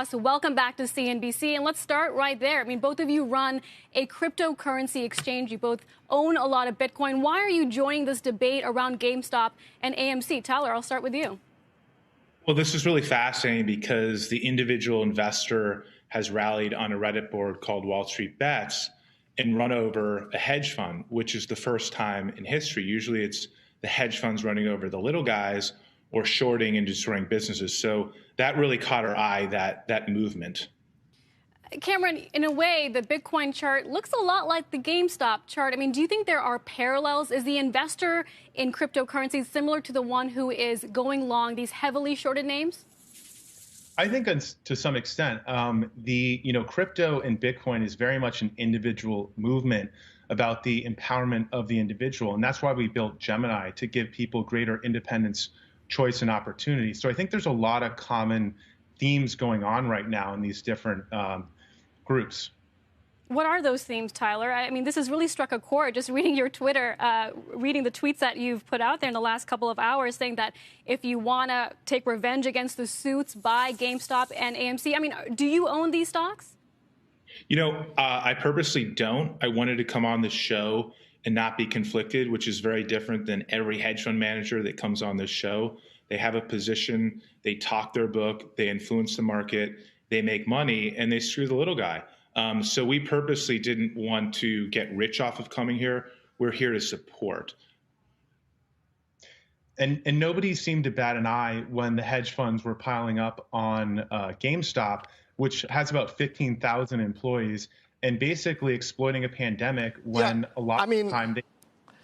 So welcome back to CNBC, and let's start right there. I mean, both of you run a cryptocurrency exchange. You both own a lot of Bitcoin. Why are you joining this debate around GameStop and AMC? Tyler, I'll start with you. Well, this is really fascinating because the individual investor has rallied on a Reddit board called WallStreetBets and run over a hedge fund, which is the first time in history. Usually it's the hedge funds running over the little guys or shorting and destroying businesses. So that really caught our eye, that movement. Cameron, in a way, the Bitcoin chart looks a lot like the GameStop chart. I mean, do you think there are parallels? Is the investor in cryptocurrencies similar to the one who is going long these heavily shorted names? I think to some extent, crypto and Bitcoin is very much an individual movement about the empowerment of the individual. And that's why we built Gemini, to give people greater independence, choice, and opportunity. So I think there's a lot of common themes going on right now in these different groups. What are those themes, Tyler? I mean, this has really struck a chord. Just reading your Twitter, reading the tweets that you've put out there in the last couple of hours, saying that if you want to take revenge against the suits, buy GameStop and AMC. I mean, do you own these stocks? You know, I purposely don't. I wanted to come on the show and not be conflicted, which is very different than every hedge fund manager that comes on this show. They have a position, they talk their book, they influence the market, they make money, and they screw the little guy. So we purposely didn't want to get rich off of coming here. We're here to support. And nobody seemed to bat an eye when the hedge funds were piling up on GameStop, which has about 15,000 employees, and basically exploiting a pandemic when a lot of the time they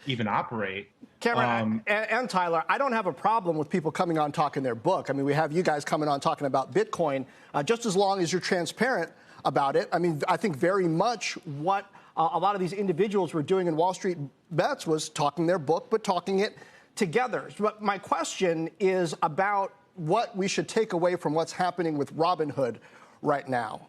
even operate. Cameron and Tyler, I don't have a problem with people coming on talking their book. I mean, we have you guys coming on talking about Bitcoin, just as long as you're transparent about it. I mean, I think very much what a lot of these individuals were doing in Wall Street Bets was talking their book, but talking it together. But my question is about what we should take away from what's happening with Robinhood right now.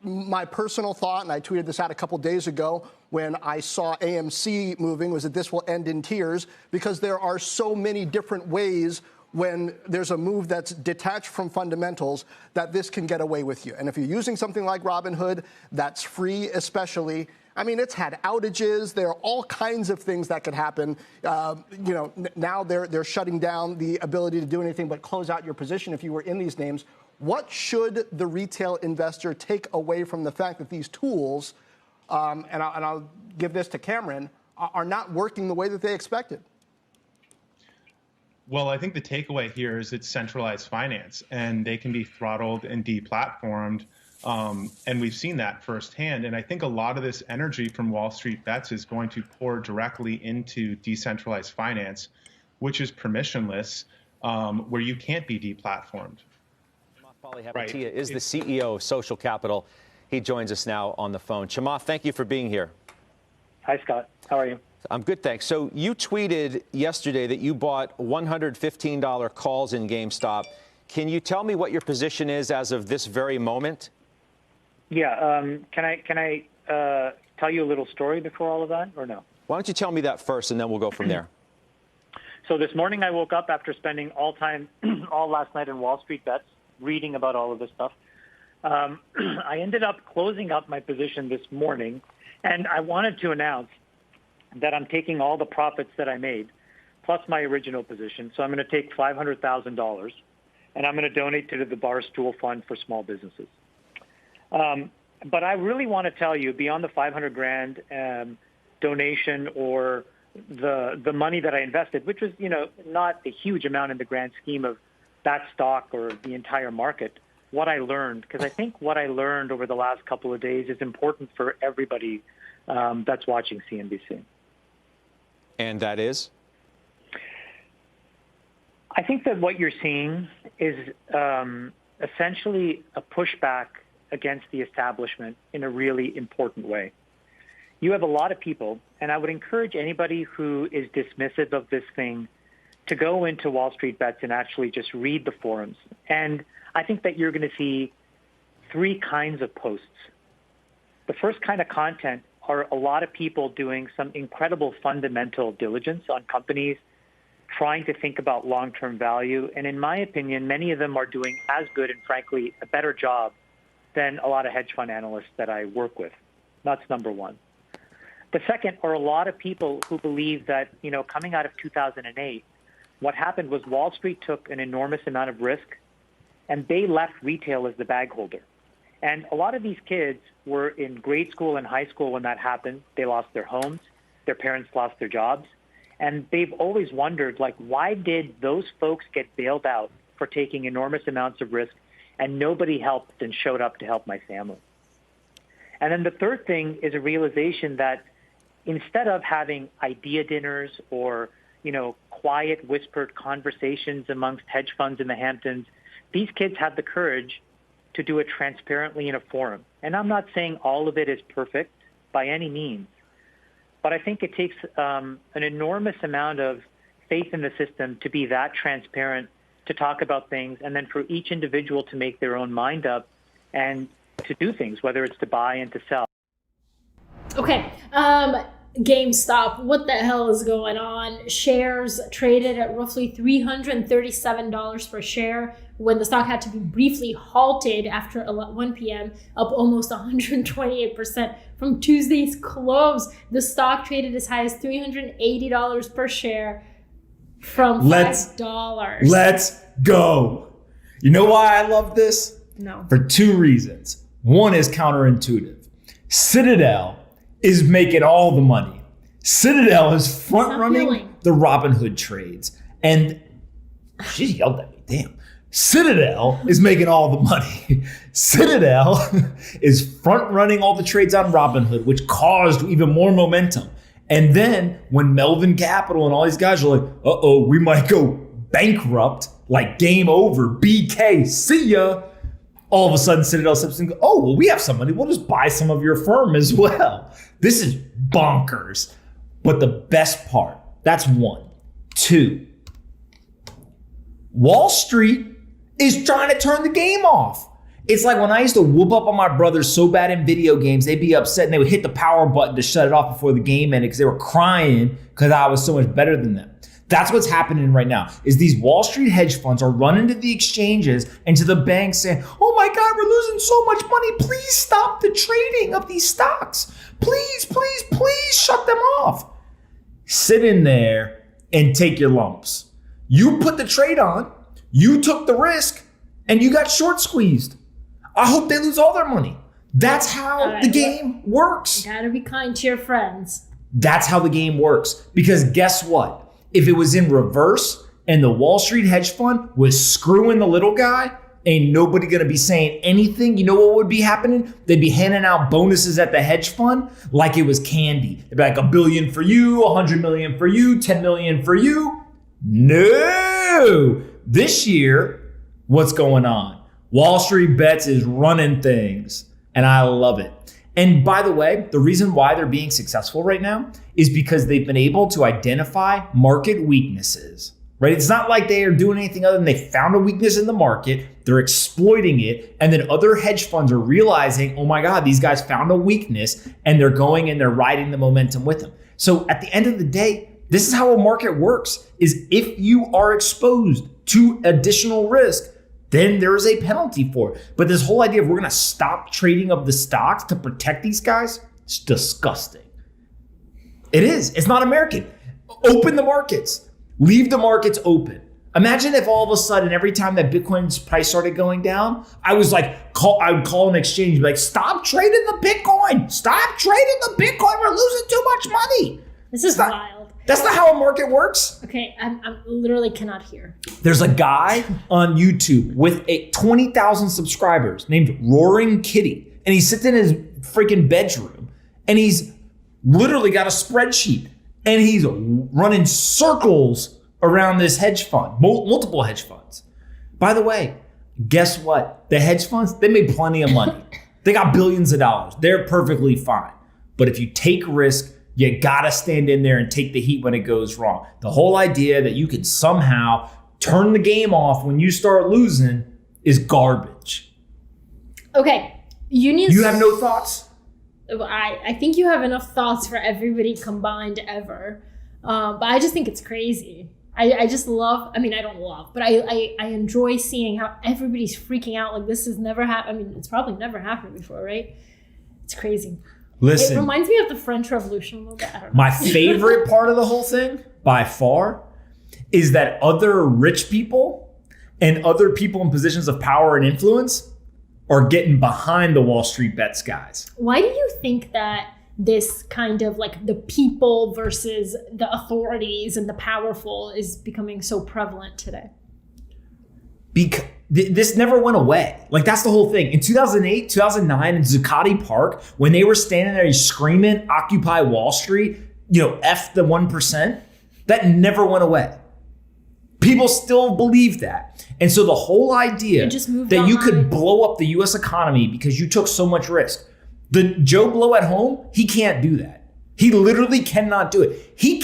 My personal thought, and I tweeted this out a couple days ago when I saw AMC moving, was that this will end in tears, because there are so many different ways when there's a move that's detached from fundamentals that this can get away with you. And if you're using something like Robinhood, that's free especially. I mean, it's had outages. There are all kinds of things that could happen. Now they're shutting down the ability to do anything but close out your position if you were in these names. What should the retail investor take away from the fact that these tools, and I'll give this to Cameron, are not working the way that they expected? Well, I think the takeaway here is it's centralized finance, and they can be throttled and deplatformed. And we've seen that firsthand. And I think a lot of this energy from Wall Street Bets is going to pour directly into decentralized finance, which is permissionless, where you can't be deplatformed. 팔리하피티야 is the CEO of Social Capital. He joins us now on the phone. Chamath, thank you for being here. Hi, Scott. How are you? I'm good, thanks. So you tweeted yesterday that you bought $115 calls in GameStop. Can you tell me what your position is as of this very moment? Yeah. Can I tell you a little story before all of that, or no? Why don't you tell me that first, and then we'll go from there. So this morning I woke up after spending all last night in Wall Street Bets, reading about all of this stuff. I ended up closing up my position this morning, and I wanted to announce that I'm taking all the profits that I made, plus my original position. So I'm going to take $500,000, and I'm going to donate to the Barstool Fund for small businesses. But I really want to tell you, beyond the $500,000 donation or the money that I invested, which was not a huge amount in the grand scheme of that stock or the entire market, what I learned, because I think what I learned over the last couple of days is important for everybody that's watching CNBC. And that is? I think that what you're seeing is essentially a pushback against the establishment in a really important way. You have a lot of people, and I would encourage anybody who is dismissive of this thing to go into Wall Street Bets and actually just read the forums. And I think that you're going to see three kinds of posts. The first kind of content are a lot of people doing some incredible fundamental diligence on companies, trying to think about long-term value. And in my opinion, many of them are doing as good and, frankly, a better job than a lot of hedge fund analysts that I work with. That's number one. The second are a lot of people who believe that, coming out of 2008, what happened was Wall Street took an enormous amount of risk, and they left retail as the bag holder. And a lot of these kids were in grade school and high school when that happened. They lost their homes. Their parents lost their jobs. And they've always wondered, why did those folks get bailed out for taking enormous amounts of risk and nobody helped and showed up to help my family? And then the third thing is a realization that instead of having idea dinners or, quiet whispered conversations amongst hedge funds in the Hamptons, these kids have the courage to do it transparently in a forum. And I'm not saying all of it is perfect by any means, but I think it takes an enormous amount of faith in the system to be that transparent, to talk about things, and then for each individual to make their own mind up and to do things, whether it's to buy and to sell. Okay. GameStop, what the hell is going on? Shares traded at roughly $337 per share when the stock had to be briefly halted after 1 p.m., up almost 128% from Tuesday's close. The stock traded as high as $380 per share from $5. Let's go. You know why I love this? No. For two reasons. One is counterintuitive. Citadel is making all the money. Citadel is front-running the Robinhood trades. And she yelled at me, damn. Citadel is making all the money. Citadel is front-running all the trades on Robinhood, which caused even more momentum. And then when Melvin Capital and all these guys are like, uh-oh, we might go bankrupt, like game over, BK, see ya. All of a sudden, Citadel steps in and goes, oh, well, we have some money. We'll just buy some of your firm as well. This is bonkers. But the best part, that's one. Two, Wall Street is trying to turn the game off. It's like when I used to whoop up on my brothers so bad in video games, they'd be upset and they would hit the power button to shut it off before the game ended because they were crying because I was so much better than them. That's what's happening right now, is these Wall Street hedge funds are running to the exchanges and to the banks saying, oh my God, we're losing so much money. Please stop the trading of these stocks. Please, please, please shut them off. Sit in there and take your lumps. You put the trade on, you took the risk, and you got short squeezed. I hope they lose all their money. That's how the game works. You gotta be kind to your friends. That's how the game works. Because guess what? If it was in reverse and the Wall Street hedge fund was screwing the little guy, ain't nobody gonna be saying anything. You know what would be happening? They'd be handing out bonuses at the hedge fund like it was candy. They'd be like $1 billion for you, 100 million for you, 10 million for you. No! This year, what's going on? Wall Street Bets is running things, and I love it. And by the way, the reason why they're being successful right now is because they've been able to identify market weaknesses, right? It's not like they are doing anything other than they found a weakness in the market, they're exploiting it, and then other hedge funds are realizing, oh my God, these guys found a weakness, and they're going and they're riding the momentum with them. So at the end of the day, this is how a market works, is if you are exposed to additional risk, then there is a penalty for it. But this whole idea of we're going to stop trading of the stocks to protect these guys, it's disgusting. It is. It's not American. Open the markets. Leave the markets open. Imagine if all of a sudden, every time that Bitcoin's price started going down, I would call an exchange and be like, stop trading the Bitcoin. Stop trading the Bitcoin. We're losing too much money. This is wild. That's not how a market works. Okay, I'm literally cannot hear. There's a guy on YouTube with 20,000 subscribers named Roaring Kitty. And he sits in his freaking bedroom and he's literally got a spreadsheet and he's running circles around this hedge fund, multiple hedge funds. By the way, guess what? The hedge funds, they made plenty of money. They got billions of dollars. They're perfectly fine. But if you take risk, you gotta stand in there and take the heat when it goes wrong. The whole idea that you can somehow turn the game off when you start losing is garbage. Okay, You have no thoughts? I think you have enough thoughts for everybody combined ever. But I just think it's crazy. I just love, I mean, I don't love, but I enjoy seeing how everybody's freaking out. Like, this has never happened. I mean, it's probably never happened before, right? It's crazy. Listen. It reminds me of the French Revolution a little bit. I don't know. My favorite part of the whole thing, by far, is that other rich people and other people in positions of power and influence are getting behind the WallStreetBets guys. Why do you think that this kind of like the people versus the authorities and the powerful is becoming so prevalent today? Because this never went away. Like, that's the whole thing. In 2008, 2009 in Zuccotti Park, when they were standing there screaming, Occupy Wall Street, F the 1%, that never went away. People still believe that. And so the whole idea that you could blow up the US economy because you took so much risk. The Joe Blow at home, he can't do that. He literally cannot do it. He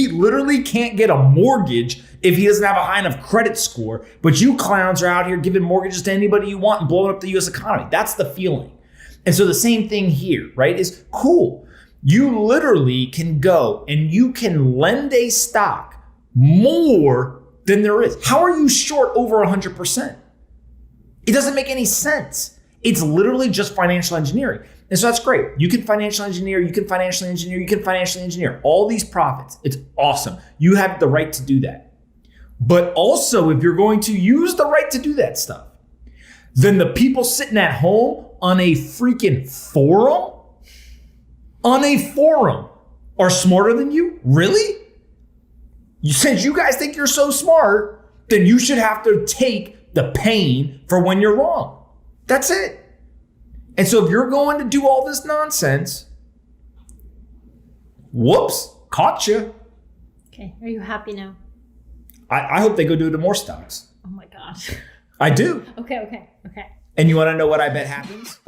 literally can't get a mortgage if he doesn't have a high enough credit score. But you clowns are out here giving mortgages to anybody you want and blowing up the US economy. That's the feeling. And so the same thing here, right, is cool. You literally can go and you can lend a stock more than there is. How are you short over 100%? It doesn't make any sense. It's literally just financial engineering. And so that's great. You can financial engineer, you can financially engineer, you can financially engineer all these profits. It's awesome. You have the right to do that. But also, if you're going to use the right to do that stuff, then the people sitting at home on a freaking forum, are smarter than you? Really? Since you guys think you're so smart, then you should have to take the pain for when you're wrong. That's it. And so if you're going to do all this nonsense, whoops, caught you. Okay, are you happy now? I hope they go do it to more stocks. Oh my gosh. I do. Okay. And you want to know what I bet happens?